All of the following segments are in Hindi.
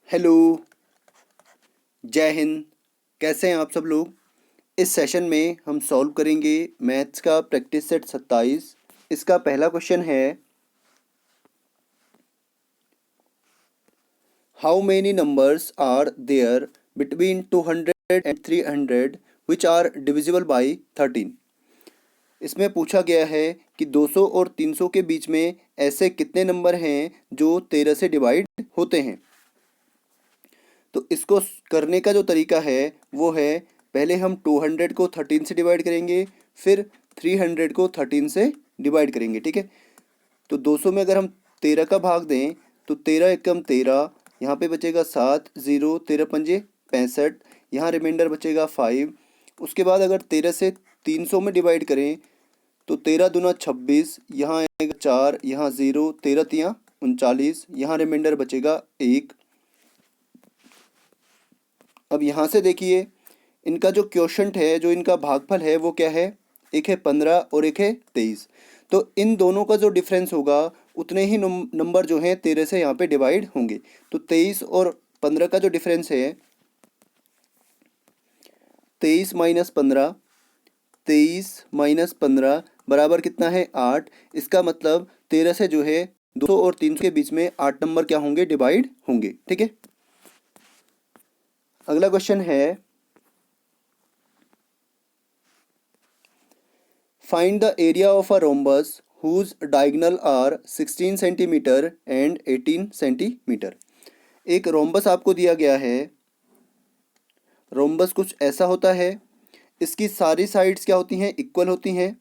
हेलो। जय हिंद। कैसे हैं आप सब लोग। इस सेशन में हम सॉल्व करेंगे मैथ्स का प्रैक्टिस सेट 27। इसका पहला क्वेश्चन है, how many numbers are there between 200 and 300 which are divisible by 13। इसमें पूछा गया है कि 200 और 300 के बीच में ऐसे कितने नंबर हैं जो 13 से डिवाइड होते हैं। तो इसको करने का जो तरीका है वो है, पहले हम 200 को 13 से डिवाइड करेंगे, फिर 300 को 13 से डिवाइड करेंगे। ठीक है। तो 200 में अगर हम 13 का भाग दें तो 13 एकम 13, यहाँ पे बचेगा 7, 0, 13 पंजे 65, यहाँ रिमाइंडर बचेगा 5। उसके बाद अगर 13 से 300 में डिवाइड करें तो 13 दूना 26, यहाँ आएगा 4, यहाँ 0, 13 तियाँ 39, यहाँ रिमाइंडर बचेगा 1। अब यहाँ से देखिए, इनका जो क्वोशंट है, जो इनका भागफल है वो क्या है, एक है 15 और एक है 23। तो इन दोनों का जो डिफरेंस होगा उतने ही नंबर जो हैं 13 से यहाँ पे डिवाइड होंगे। तो 23 और 15 का जो डिफरेंस है, 23 माइनस 15, 23 माइनस 15 बराबर कितना है 8। इसका मतलब 13 से जो है 200 और 300 के बीच में 8 नंबर क्या होंगे, डिवाइड होंगे। ठीक है। अगला क्वेश्चन है, find the area of a rhombus whose diagonal are 16 centimetre and 18 centimetre. एक रोम्बस आपको दिया गया है। रोम्बस कुछ ऐसा होता है, इसकी सारी साइड्स क्या होती हैं, इक्वल होती हैं,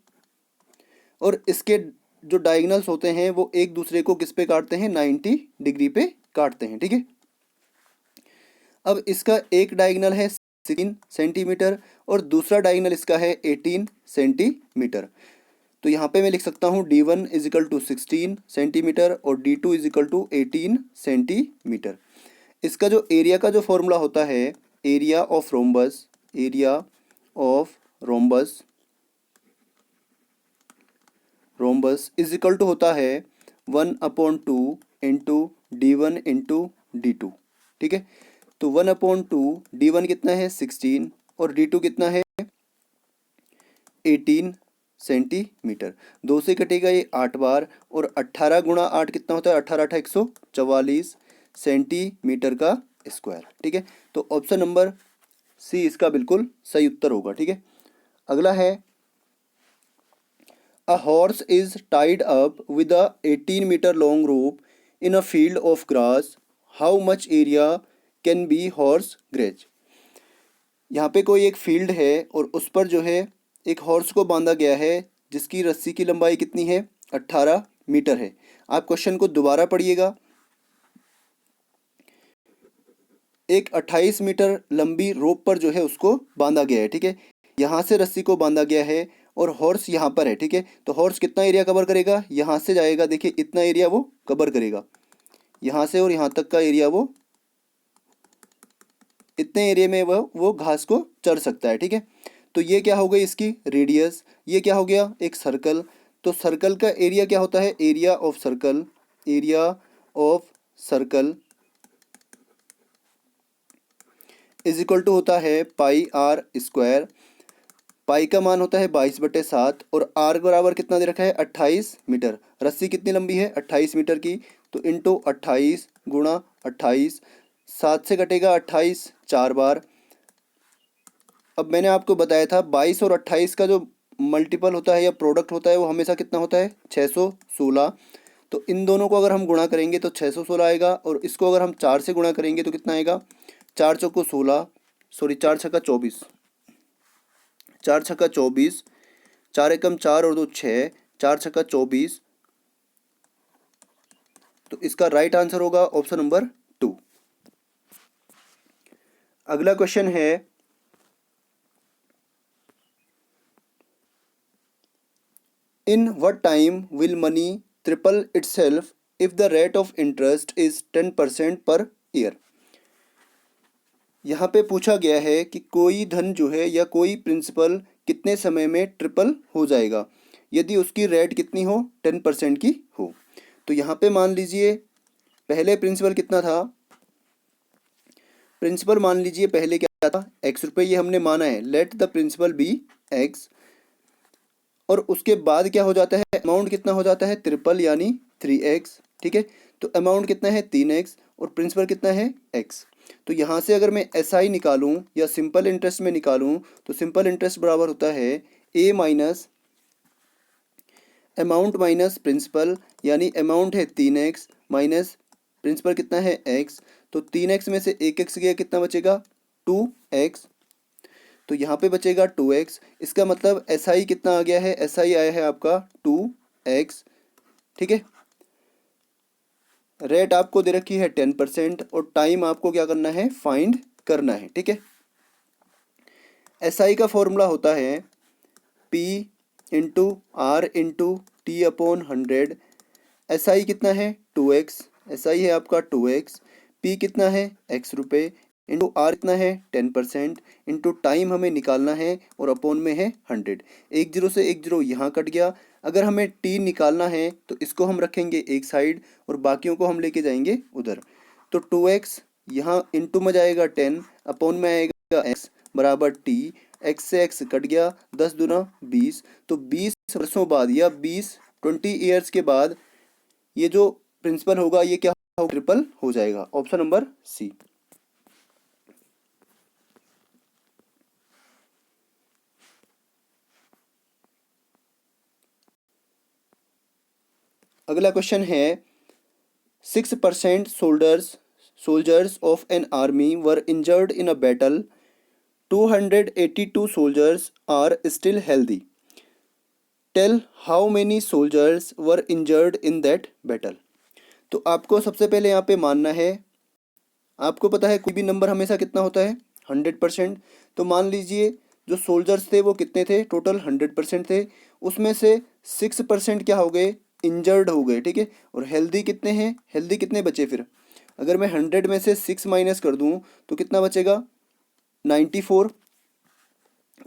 और इसके जो डायगनल्स होते हैं वो एक दूसरे को किस पे काटते हैं, 90 डिग्री पे काटते हैं। ठीक है। अब इसका एक डायगनल है 16 सेंटीमीटर और दूसरा डायगनल इसका है 18 सेंटीमीटर। तो यहाँ पे मैं लिख सकता हूँ D1 इजिकल टू 16 सेंटीमीटर और D2 इजिकल टू 18 सेंटीमीटर। इसका जो एरिया का जो फॉर्मूला होता है, area of rhombus, area of rhombus, rhombus is equal to होता है 1/2 इंटू D1 इंटू D2। ठीक है। तो 1/2, D1 कितना है 16 और D2 कितना है 18 सेंटीमीटर। 2 से कटेगा ये 8 बार, और 18 गुणा 8 कितना होता है, 18 8 144 सेंटीमीटर का स्क्वायर। ठीक है। तो ऑप्शन नंबर सी इसका बिल्कुल सही उत्तर होगा। ठीक है। अगला है, a horse is tied up with a 18 metre long rope in a field of grass, how much area can be horse graze. यहाँ पे कोई एक फील्ड है और उस पर जो है एक हॉर्स को बांधा गया है जिसकी रस्सी की लंबाई कितनी है, 18 मीटर है। आप क्वेश्चन को दोबारा पढ़िएगा। एक 28 मीटर लंबी रोप पर जो है उसको बांधा गया है। ठीक है। यहाँ से रस्सी को बांधा गया है और हॉर्स यहाँ पर है। ठीक है। तो हॉर्स कितना एरिया कवर करेगा, यहाँ से जाएगा, देखिए इतना एरिया वो कवर करेगा, यहाँ से और यहाँ तक का एरिया वो, इतने एरिया में वो घास को चर सकता है। ठीक है। तो ये क्या हो गई इसकी रेडियस, ये क्या हो गया एक सर्कल। तो सर्कल का एरिया क्या होता है, area of circle, area of circle is equal to होता है पाई आर स्क्वायर। पाई का मान होता है 22/7 और आर बराबर कितना दे रखा है, 28 मीटर। रस्सी कितनी लंबी है, 28 मीटर की। तो इंटू 28 गुणा 28, 7 से कटेगा 28 4 बार। अब मैंने आपको बताया था 22 और 28 का जो मल्टीपल होता है या प्रोडक्ट होता है वो हमेशा कितना होता है, 616। तो इन दोनों को अगर हम गुणा करेंगे तो 616 आएगा, और इसको अगर हम 4 से गुणा करेंगे तो कितना आएगा, 4 चौको 16, सॉरी 4 छक्का 24, 4 छक्का 24, 4 एकम 4 और 2 6, 4 छक्का 24। तो इसका राइट आंसर होगा ऑप्शन नंबर 2। अगला क्वेश्चन है, in what time will money triple itself if the rate of interest is 10% per year. यहाँ पे पूछा गया है कि कोई धन जो है या कोई प्रिंसिपल कितने समय में ट्रिपल हो जाएगा यदि उसकी रेट कितनी हो, 10% की हो। तो यहाँ पे मान लीजिए पहले प्रिंसिपल कितना था, प्रिंसिपल मान लीजिए पहले क्या था, एक्स रुपये, ये हमने माना है, let the principal be x, और उसके बाद क्या हो जाता है, अमाउंट कितना हो जाता है, ट्रिपल यानी 3x, ठीक है। तो अमाउंट कितना है 3x और प्रिंसिपल कितना है x। तो यहाँ से अगर मैं SI निकालूं या सिंपल इंटरेस्ट में निकालूं तो सिंपल इंटरेस्ट बराबर होता है a minus amount minus principal, यानी अमाउंट है 3x माइनस प्रिंसिपल कितना है x। तो 3x में से 1x गया, कितना बचेगा 2x। तो यहाँ पे बचेगा 2x। इसका मतलब SI कितना आ गया है, SI आया है आपका 2x, ठीक है। रेट आपको दे रखी है 10% और टाइम आपको क्या करना है, फाइंड करना है, ठीक है। SI का फॉर्मूला होता है P into R into T upon 100। SI कितना है 2x, SI है आपका 2x, P कितना है x रुपये, इंटू R कितना है 10%, इंटू टाइम हमें निकालना है और अपॉन में है 100। एक जीरो से एक जीरो यहाँ कट गया। अगर हमें T निकालना है तो इसको हम रखेंगे एक साइड और बाकियों को हम लेके जाएंगे उधर। तो 2x यहाँ इंटू में जाएगा 10, अपॉन में आएगा x बराबर T, x से x कट गया, 10 दूना 20। तो 20 वर्षों बाद या 20 ईयर्स के बाद ये जो प्रिंसिपल होगा ये क्या होगा, ट्रिपल हो जाएगा। Option number C. अगला क्वेश्चन है 6% soldiers of an army were injured in a battle, 282 soldiers are still healthy, tell how many soldiers were injured in that battle. तो आपको सबसे पहले यहाँ पे मानना है, आपको पता है कोई भी नंबर हमेशा कितना होता है 100%। तो मान लीजिए जो सोल्जर्स थे वो कितने थे, टोटल 100% थे, उसमें से 6% क्या हो गए, इंजर्ड हो गए, ठीक है। और हेल्दी कितने हैं, हेल्दी कितने बचे फिर, अगर मैं 100 में से 6 माइनस कर दूं तो कितना बचेगा 94।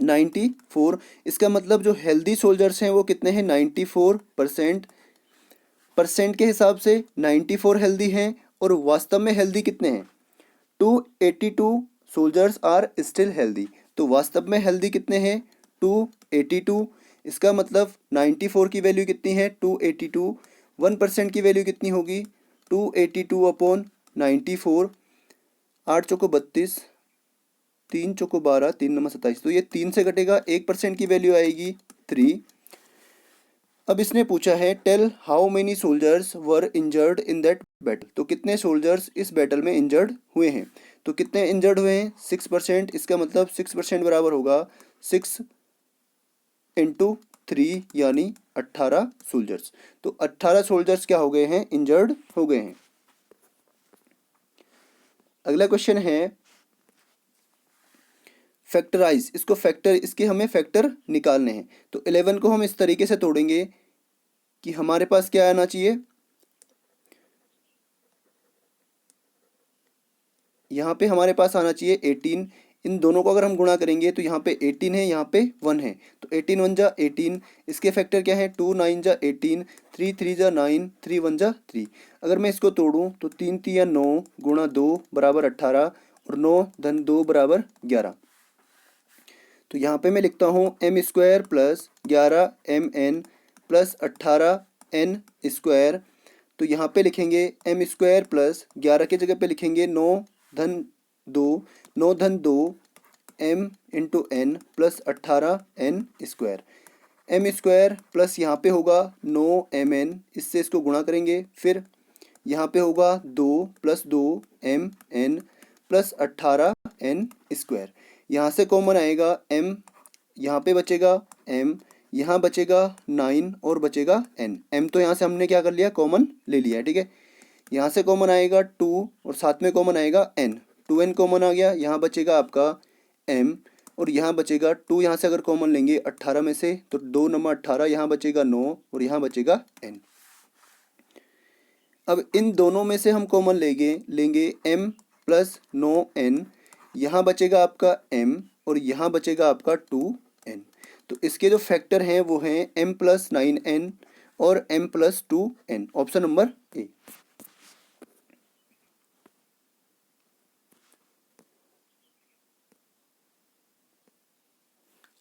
94, इसका मतलब जो हेल्दी सोल्जर्स हैं वो कितने हैं 94%। परसेंट के हिसाब से 94 हेल्दी हैं और वास्तव में हेल्दी कितने हैं 282 सोल्जर्स आर स्टिल हेल्दी। तो वास्तव में हेल्दी कितने हैं 282। इसका मतलब 94 की वैल्यू कितनी है 282, 1% की वैल्यू कितनी होगी 282 अपॉन 94। 8 चौको 32, 3 चौको 12, 3 नंबर 27, तो ये 3 से घटेगा, 1% की वैल्यू आएगी 3। अब इसने पूछा है tell how many soldiers were injured in that battle, तो कितने सोल्जर्स इस बैटल में इंजर्ड हुए हैं। तो कितने इंजर्ड हुए हैं 6%, इसका मतलब 6% बराबर होगा 6 इंटू 3 यानी 18 सोल्जर्स। तो 18 सोल्जर्स क्या हो गए हैं, इंजर्ड हो गए हैं। अगला क्वेश्चन है फैक्टराइज, इसको फैक्टर, इसके हमें फैक्टर निकालने हैं। तो 11 को हम इस तरीके से तोड़ेंगे कि हमारे पास क्या आना चाहिए, यहाँ पे हमारे पास आना चाहिए 18। इन दोनों को अगर हम गुणा करेंगे तो यहाँ पे 18 है, यहाँ पे 1 है, तो 18 1 जा 18। इसके फैक्टर क्या है 2 9 जा 18, 3 3 जा 9, 3 1 जा 3। अगर मैं इसको तोड़ूँ तो 3 3 9 गुणा 2 बराबर 18 और 9 धन 2 बराबर 11। तो यहाँ पे मैं लिखता हूँ M square plus 11 MN plus 18N²। तो यहाँ पे लिखेंगे एम स्क्वायर प्लस 11 की जगह पे लिखेंगे 9 धन 2, 9 धन 2 M into N plus 18N²। M square plus यहाँ पे होगा 9MN, इससे इसको गुणा करेंगे, फिर यहाँ पे होगा 2 प्लस 2MN प्लस 18N²। यहाँ से कॉमन आएगा M, यहाँ पे बचेगा M, यहाँ बचेगा 9 और बचेगा N। M तो यहाँ से हमने क्या कर लिया, कॉमन ले लिया है, ठीक है। यहाँ से कॉमन आएगा 2 और साथ में कॉमन आएगा N, 2N कॉमन आ गया, यहाँ बचेगा आपका M और यहाँ बचेगा 2, यहाँ से अगर कॉमन लेंगे 18 में से तो 2 नंबर 18, यहाँ बचेगा 9 और यहाँ बचेगा N। अब इन दोनों में से हम कॉमन लेंगे M प्लस 9N, यहाँ बचेगा आपका M और यहाँ बचेगा आपका 2N। तो इसके जो फैक्टर हैं वो हैं M प्लस 9N और M plus 2N। Option number A.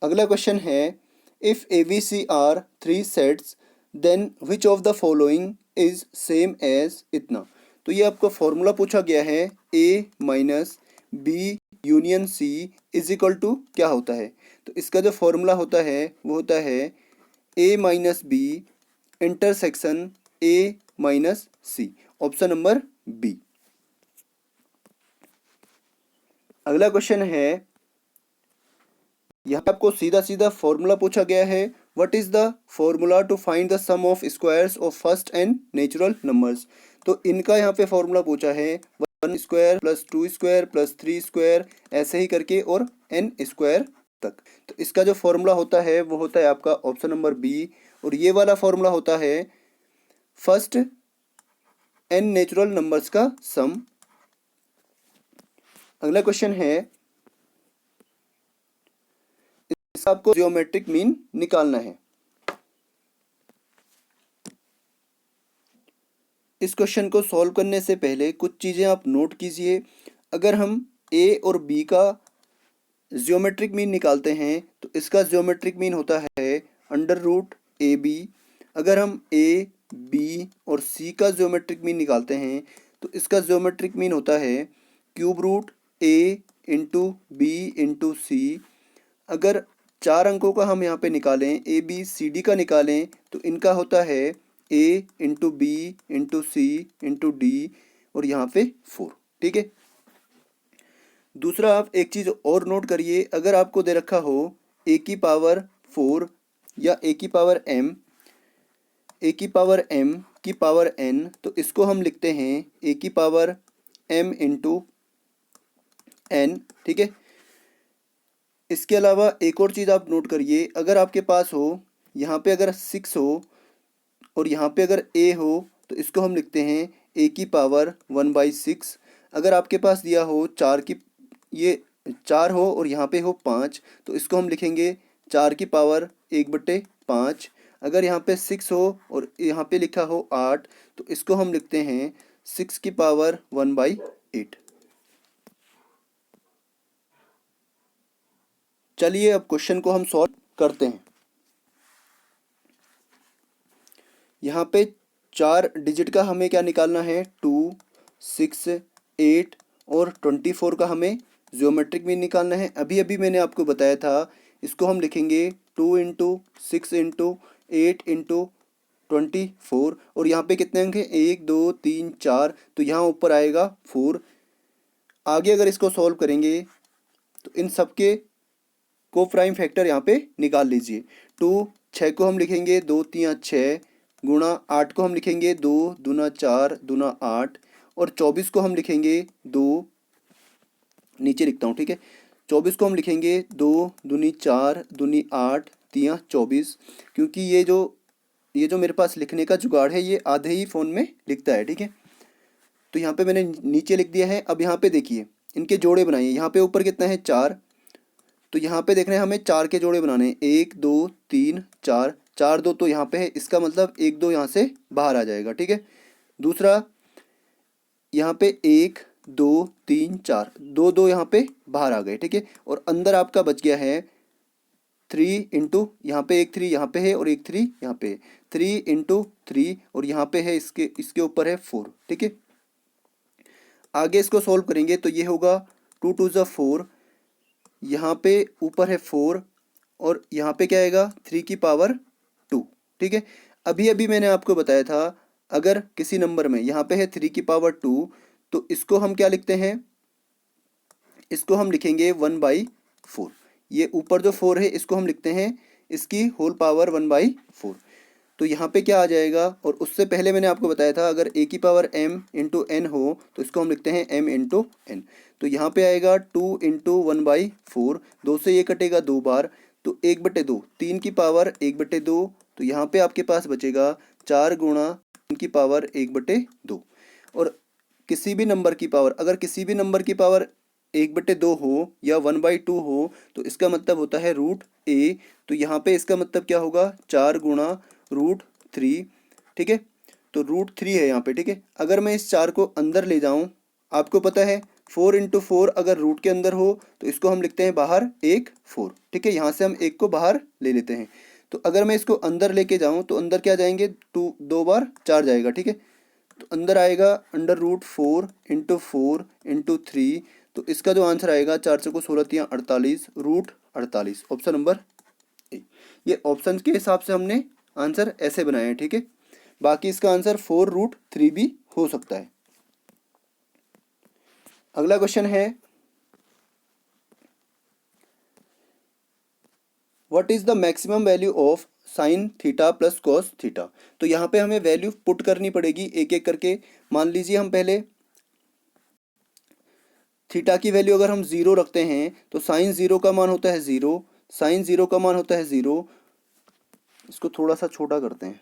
अगला क्वेश्चन है, if A B C are 3 sets then which of the following is same as इतना। तो ये आपको फॉर्मूला पूछा गया है, A minus B union C is equal to क्या होता है। तो इसका जो फॉर्मूला होता है वो होता है A minus B intersection A minus C, option number B. अगला क्वेश्चन है, यहाँ पे आपको सीधा सीधा फॉर्मूला पूछा गया है, what is the formula to find the sum of squares of first and natural numbers. तो इनका यहाँ पे फॉर्मूला पूछा है 1 square plus 2 square plus 3 square, ऐसे ही करके और n स्क्वायर तक। तो इसका जो फॉर्मूला होता है वो होता है आपका ऑप्शन नंबर बी, और ये वाला फॉर्मूला होता है फर्स्ट n नेचुरल नंबर्स का सम। अगला क्वेश्चन है, इसका आपको ज्योमेट्रिक मीन निकालना है। इस क्वेश्चन को सॉल्व करने से पहले कुछ चीज़ें आप नोट कीजिए। अगर हम a और b का ज्योमेट्रिक मीन निकालते हैं तो इसका ज्योमेट्रिक मीन होता है अंडर रूट ए बी। अगर हम a b और c का ज्योमेट्रिक मीन निकालते हैं तो इसका ज्योमेट्रिक मीन होता है cube root a into B into C. अगर 4 अंकों का हम यहाँ पे निकालें, ए बी सी डी का निकालें, तो इनका होता है a into B into C into D, और यहाँ पे 4। ठीक है। दूसरा, आप एक चीज़ और नोट करिए, अगर आपको दे रखा हो a की पावर 4 या a की पावर m, a की पावर m की पावर n, तो इसको हम लिखते हैं a की पावर m इंटू n। ठीक है। इसके अलावा एक और चीज़ आप नोट करिए, अगर आपके पास हो यहाँ पे अगर 6 हो और यहाँ पे अगर a हो तो इसको हम लिखते हैं a की पावर 1/6। अगर आपके पास दिया हो 4 की, ये 4 हो और यहाँ पे हो 5, तो इसको हम लिखेंगे 4 की पावर 1/5। अगर यहाँ पे 6 हो और यहाँ पे लिखा हो 8, तो इसको हम लिखते हैं 6 की पावर 1/8। चलिए अब क्वेश्चन को हम सॉल्व करते हैं। यहाँ पे 4 डिजिट का हमें क्या निकालना है, 2, 6, 8 और 24 का हमें ज्योमेट्रिक मीन निकालना है। अभी अभी मैंने आपको बताया था, इसको हम लिखेंगे 2 इंटू 6 इंटू 8 इंटू 24, और यहाँ पे कितने अंक हैं, 1 2 3 4, तो यहाँ ऊपर आएगा 4। आगे अगर इसको सॉल्व करेंगे तो इन सब के को प्राइम फैक्टर यहाँ पे निकाल लीजिए। 2, 6 को हम लिखेंगे 2 3 6, गुणा 8 को हम लिखेंगे 2 दूना 4 दूना 8, और 24 को हम लिखेंगे 2, नीचे लिखता हूँ। ठीक है। 24 को हम लिखेंगे 2 दूनी 4 दूनी 8 3 24, क्योंकि ये जो मेरे पास लिखने का जुगाड़ है ये आधे ही फ़ोन में लिखता है। ठीक है। तो यहाँ पे मैंने नीचे लिख दिया है। अब यहाँ पे देखिए, इनके जोड़े बनाइए। यहाँ पे ऊपर कितना है, 4, तो यहाँ पे देखना है हमें 4 के जोड़े बनाने हैं, 1 2 3 4, 4 2 तो यहाँ पे है, इसका मतलब 1 2 यहाँ से बाहर आ जाएगा। ठीक है। दूसरा, यहाँ पे 1 2 3 4, 2 2 यहाँ पे बाहर आ गए। ठीक है। और अंदर आपका बच गया है 3 इंटू, यहाँ पे एक 3 यहाँ पे है और एक 3 यहाँ पे है, 3 इंटू 3, और यहाँ पे है इसके ऊपर है 4। ठीक है। आगे इसको सॉल्व करेंगे तो ये होगा 2 2 ज़ा 4, यहाँ पे ऊपर है 4 और यहाँ पे क्या आएगा, 3 की पावर 2। ठीक है। अभी अभी मैंने आपको बताया था, अगर किसी नंबर में यहाँ पे है 3 की पावर 2, तो इसको हम क्या लिखते हैं, इसको हम लिखेंगे 1/4। ये ऊपर जो 4 है इसको हम लिखते हैं इसकी होल पावर 1/4। तो यहाँ पे क्या आ जाएगा, और उससे पहले मैंने आपको बताया था, अगर a की पावर m इंटू एन हो तो इसको हम लिखते हैं m इंटू एन। तो यहाँ पे आएगा 2 इंटू 1/4, 2 से ये कटेगा 2 बार, तो 1/2, 3 की पावर 1/2, तो यहाँ पे आपके पास बचेगा 4 गुणा 3 की पावर 1/2। और किसी भी नंबर की पावर, अगर किसी भी नंबर की पावर 1/2 हो या 1/2 हो तो इसका मतलब होता है रूट a। तो यहाँ पे इसका मतलब क्या होगा, 4 गुणा √3। ठीक है। तो √3 है यहाँ पे। ठीक है। अगर मैं इस 4 को अंदर ले जाऊँ, आपको पता है 4 इंटू 4 अगर रूट के अंदर हो तो इसको हम लिखते हैं बाहर 1 4, ठीक है। यहाँ से हम 1 को बाहर ले लेते हैं। तो अगर मैं इसको अंदर लेके जाऊँ तो अंदर क्या जाएंगे, 2 2 बार 4 जाएगा, ठीक है। तो अंदर आएगा √4 इंटू 4 इंटू 3। तो इसका जो आंसर आएगा 4 से को 16 तियाँ 48 √48, ऑप्शन नंबर ए। ये ऑप्शन के हिसाब से हमने आंसर ऐसे बनाए हैं, ठीक है। बाकी इसका आंसर 4√3 भी हो सकता है। अगला क्वेश्चन है, what is the maximum value of sine theta plus cos theta. तो यहाँ पे हमें वैल्यू पुट करनी पड़ेगी एक एक करके। मान लीजिए हम पहले थीटा की वैल्यू अगर हम 0 रखते हैं तो साइन 0 का मान होता है 0, साइन 0 का मान होता है 0। इसको थोड़ा सा छोटा करते हैं।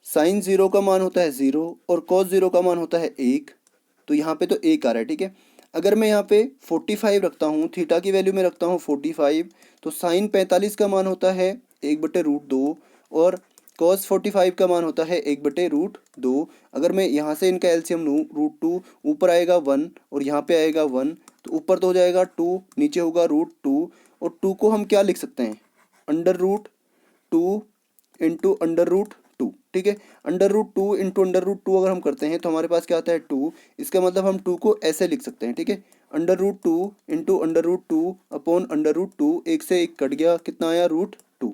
साइन 0 का मान होता है 0 और कॉस 0 का मान होता है 1। तो यहाँ पे तो 1 आ रहा है, ठीक है। अगर मैं यहाँ पे 45 रखता हूँ, थीटा की वैल्यू में रखता हूँ 45, तो साइन 45 का मान होता है 1/√2 और कॉस 45 का मान होता है 1/√2। अगर मैं यहाँ से इनका एलसीएम लूँ, √2 ऊपर आएगा 1 और यहाँ पे आएगा 1, तो ऊपर तो हो जाएगा 2, नीचे होगा √2 और 2 को हम क्या लिख सकते हैं, √2 इंटू √2, ठीक है। √2 इंटू √2 अगर हम करते हैं तो हमारे पास क्या आता है 2। इसका मतलब हम 2 को ऐसे लिख सकते हैं, ठीक है। √2 इंटू √2 अपॉन √2, 1 से 1 कट गया, कितना आया √2।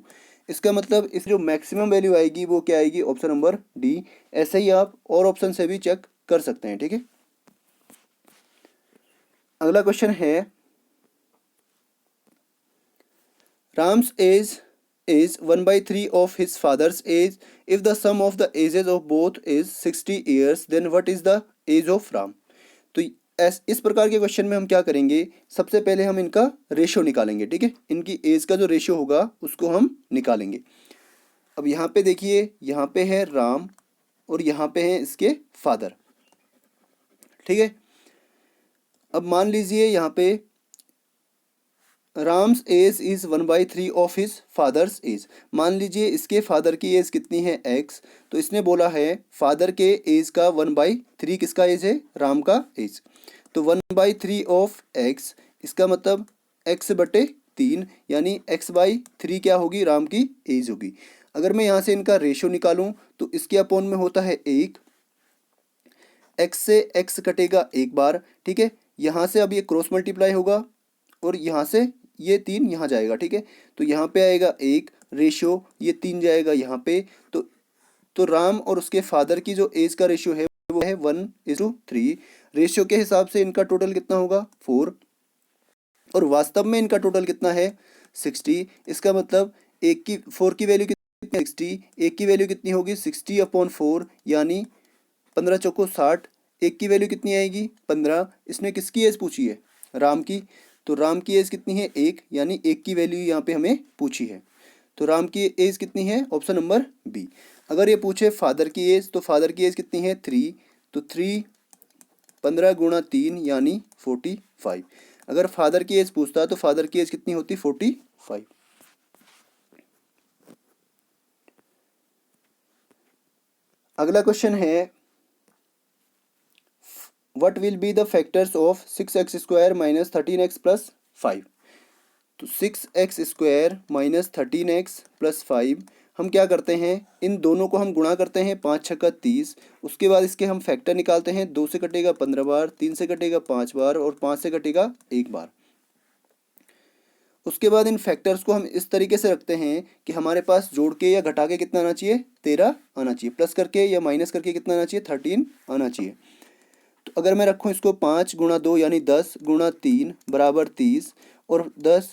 इसका मतलब इस जो मैक्सिमम वैल्यू आएगी वो क्या आएगी, ऑप्शन नंबर डी। ऐसे ही आप और ऑप्शन से भी चेक कर सकते हैं, ठीक है। अगला क्वेश्चन है, Ram's as is 1/3 of his father's age. If the sum of the ages of both is 60 years, then what is the age of Ram? तो इस प्रकार के क्वेश्चन में हम क्या करेंगे, सबसे पहले हम इनका रेशियो निकालेंगे, ठीक है। इनकी एज का जो रेशियो होगा उसको हम निकालेंगे। अब यहाँ पे देखिए, यहाँ पे है राम और यहाँ पे है इसके फादर, ठीक है। अब मान लीजिए यहाँ पे Ram's age is 1/3 of his father's age. मान लीजिए इसके फादर की एज कितनी है x, तो इसने बोला है फादर के एज का 1/3 किसका एज है, राम का एज। तो 1/3 ऑफ x, इसका मतलब x/3 यानी x/3 क्या होगी, राम की एज होगी। अगर मैं यहाँ से इनका रेशियो निकालूं तो इसके अपॉन में होता है 1, x से x कटेगा एक बार, ठीक है। यहाँ से अब ये क्रॉस मल्टीप्लाई होगा और यहाँ से ये 3 यहाँ जाएगा, ठीक है। तो यहाँ पे आएगा 1 रेशियो, ये 3 जाएगा यहाँ पे। तो राम और उसके फादर की जो एज का रेशियो है वो है 1:3। रेशियो के हिसाब से इनका टोटल कितना होगा 4 और वास्तव में इनका टोटल कितना है 60। इसका मतलब 4 की वैल्यू कितनी है 60, 1 की वैल्यू कितनी होगी 60/4 यानी 15 चौको 60। 1 की वैल्यू कितनी आएगी 15। इसने किसकी एज पूछी है, राम की। तो राम की एज कितनी है 1 यानी 1 की वैल्यू यहाँ पे हमें पूछी है। तो राम की एज कितनी है, ऑप्शन नंबर बी। अगर ये पूछे फादर की एज, तो फादर की एज कितनी है 3, तो 3 15 गुणा 3 यानी 45। अगर फादर की एज पूछता तो फादर की एज कितनी होती 45। अगला क्वेश्चन है, what will be the factors of 6x² minus 13x plus 5। तो 6x² माइनस 13x प्लस 5 हम क्या करते हैं, इन दोनों को हम गुणा करते हैं 5 छक्का 30। उसके बाद इसके हम फैक्टर निकालते हैं, 2 से कटेगा 15 बार, 3 से कटेगा 5 बार और 5 से कटेगा 1 बार। उसके बाद इन फैक्टर्स को हम इस तरीके से रखते हैं कि हमारे पास जोड़ के या घटा के कितना आना चाहिए 13 आना चाहिए, प्लस करके या माइनस करके कितना आना चाहिए 13 आना चाहिए। तो अगर मैं रखूँ इसको 5 गुणा 2 यानी 10 गुणा 3 बराबर 30 और 10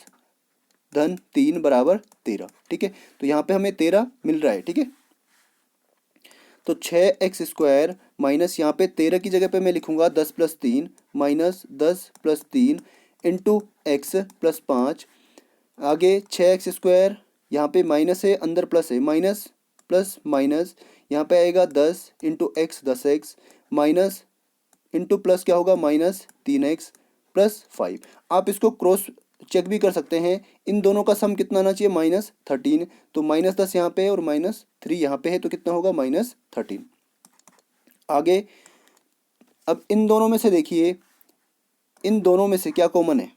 धन 3 बराबर 13, ठीक है। तो यहाँ पे हमें 13 मिल रहा है, ठीक है। तो 6x² माइनस यहाँ पे 13 की जगह पे मैं लिखूँगा 10 + 3 माइनस 10 + 3 इंटू x + 5। आगे 6x², यहाँ पे माइनस है अंदर प्लस है, माइनस प्लस माइनस यहाँ पे आएगा 10 into x 10x into plus क्या होगा -3x + 5। आप इसको क्रॉस चेक भी कर सकते हैं, इन दोनों का सम कितना आना चाहिए, -13। तो -10 यहाँ पे है और -3 यहाँ पे है, तो कितना होगा, -13। आगे अब इन दोनों में से देखिए, इन दोनों में से क्या कॉमन है,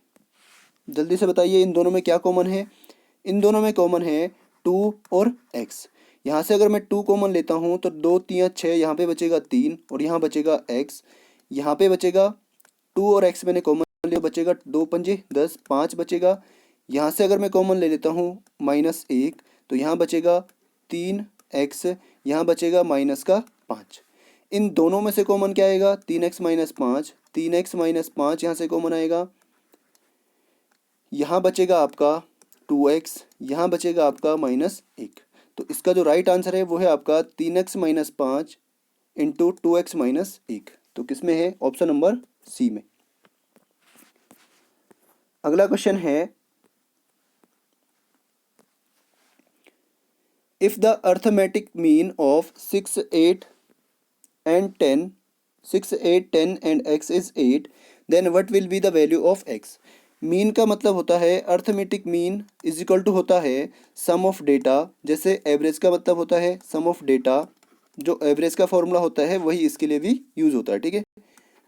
जल्दी से बताइए, इन दोनों में क्या कॉमन है। इन दोनों में कॉमन है 2 और x। यहाँ से अगर मैं 2 कॉमन लेता हूँ तो 2 3 6, यहाँ पे बचेगा 3 और यहाँ बचेगा x, यहाँ पे बचेगा 2 और x मैंने कॉमन लिया, बचेगा 2 पंजे 10, 5 बचेगा। यहाँ से अगर मैं कॉमन ले लेता हूँ -1, तो यहाँ बचेगा 3x, यहाँ बचेगा -5। इन दोनों में से कॉमन क्या आएगा, 3x - 5, 3x - 5 यहाँ से कॉमन आएगा, यहाँ बचेगा आपका 2x, यहाँ बचेगा आपका -1। तो इसका जो राइट आंसर है वो है आपका 3x - 5 इंटू 2x - 1। तो किस में है, ऑप्शन नंबर सी में। अगला क्वेश्चन है, if the arithmetic mean of 6, 8 and 10 6, 8, 10 and x is 8, then what will be the value of x। Mean का मतलब होता है, arithmetic mean is equal to होता है सम ऑफ डेटा, जैसे एवरेज का मतलब होता है सम ऑफ डेटा, जो एवरेज का फॉर्मूला होता है वही इसके लिए भी यूज होता है, ठीक है,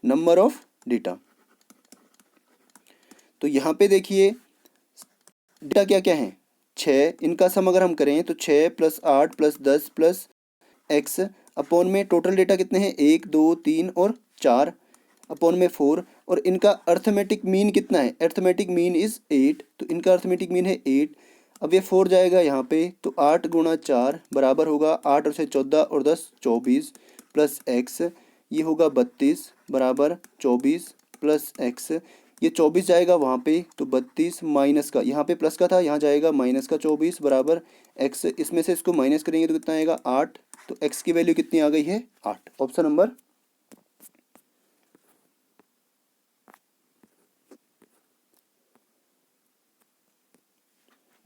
नंबर ऑफ डेटा। तो यहाँ पे देखिए डेटा क्या क्या है, 6, इनका सम अगर हम करें तो 6 + 8 + 10 + x अपॉन में टोटल डेटा कितने हैं, 1 2 3 और 4 अपॉन में 4, और इनका अर्थमेटिक मीन कितना है, अर्थमेटिक मीन इज 8, तो इनका अर्थमेटिक मीन है 8। अब ये 4 जाएगा यहाँ पे, तो 8 × 4 बराबर होगा 8 और से 14 और 10 24 प्लस x, ये होगा 32 बराबर 24 प्लस x, ये 24 जाएगा वहाँ पे, तो 32 माइनस का, यहाँ पे प्लस का था, यहाँ जाएगा माइनस का 24 बराबर x, इसमें से इसको माइनस करेंगे तो कितना आएगा 8। तो x की वैल्यू कितनी आ गई है, 8। Option number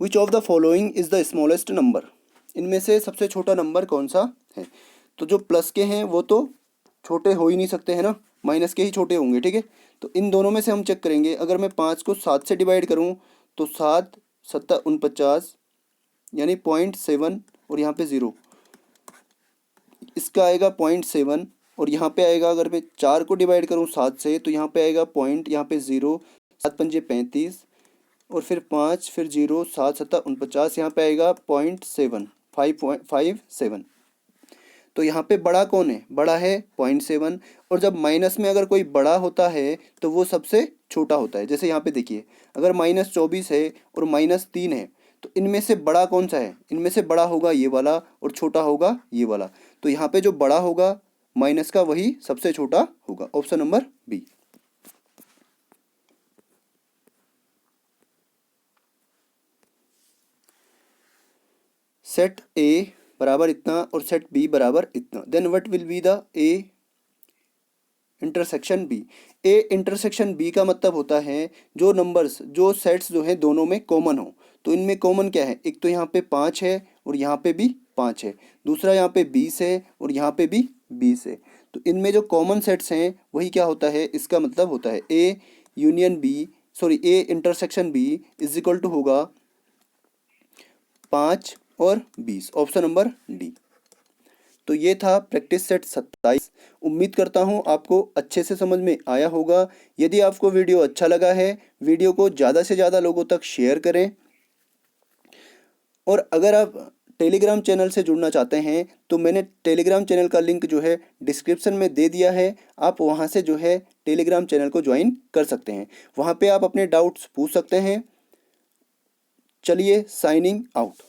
which of the following is the smallest number, इनमें से सबसे छोटा नंबर कौन सा है। तो जो प्लस के हैं वो तो छोटे हो ही नहीं सकते हैं ना, माइनस के ही छोटे होंगे, ठीक है। तो इन दोनों में से हम चेक करेंगे, अगर मैं 5 को 7 से डिवाइड करूं तो 7 7 49 यानी 0.7 और यहाँ पे 0, इसका आएगा 0.7 और यहाँ पे आएगा, अगर मैं 4 को डिवाइड करूँ 7 से तो यहाँ पे आएगा पॉइंट, यहाँ पे 0, 7 पंजे 35 और फिर 5 फिर 0, 7 7 49, यहाँ पे आएगा 0.7 5.57। तो यहाँ पे बड़ा कौन है, बड़ा है 0.7, और जब माइनस में अगर कोई बड़ा होता है तो वो सबसे छोटा होता है। जैसे यहाँ पे देखिए, अगर -24 है और -3 है, तो इनमें से बड़ा कौन सा है, इनमें से बड़ा होगा ये वाला और छोटा होगा ये वाला। तो यहाँ पे जो बड़ा होगा माइनस का वही सबसे छोटा होगा। Option number B. Set A बराबर इतना और सेट बी बराबर इतना, then what will be the A intersection B. A intersection B का मतलब होता है जो नंबर्स, जो सेट्स जो है दोनों में कॉमन हो। तो इनमें कॉमन क्या है, एक तो यहाँ पे 5 है और यहाँ पे भी 5 है, दूसरा यहाँ पे 20 है और यहाँ पे भी 20 है। तो इनमें जो कॉमन सेट्स हैं वही क्या होता है, इसका मतलब होता है A union B, sorry A intersection B is equal to होगा 5 और 20। Option number D. तो ये था प्रैक्टिस सेट 27। उम्मीद करता हूँ आपको अच्छे से समझ में आया होगा। यदि आपको वीडियो अच्छा लगा है, वीडियो को ज़्यादा से ज़्यादा लोगों तक शेयर करें, और अगर आप टेलीग्राम चैनल से जुड़ना चाहते हैं तो मैंने टेलीग्राम चैनल का लिंक जो है डिस्क्रिप्शन में दे दिया है, आप वहाँ से जो है टेलीग्राम चैनल को ज्वाइन कर सकते हैं, वहाँ पे आप अपने डाउट्स पूछ सकते हैं। चलिए साइनिंग आउट।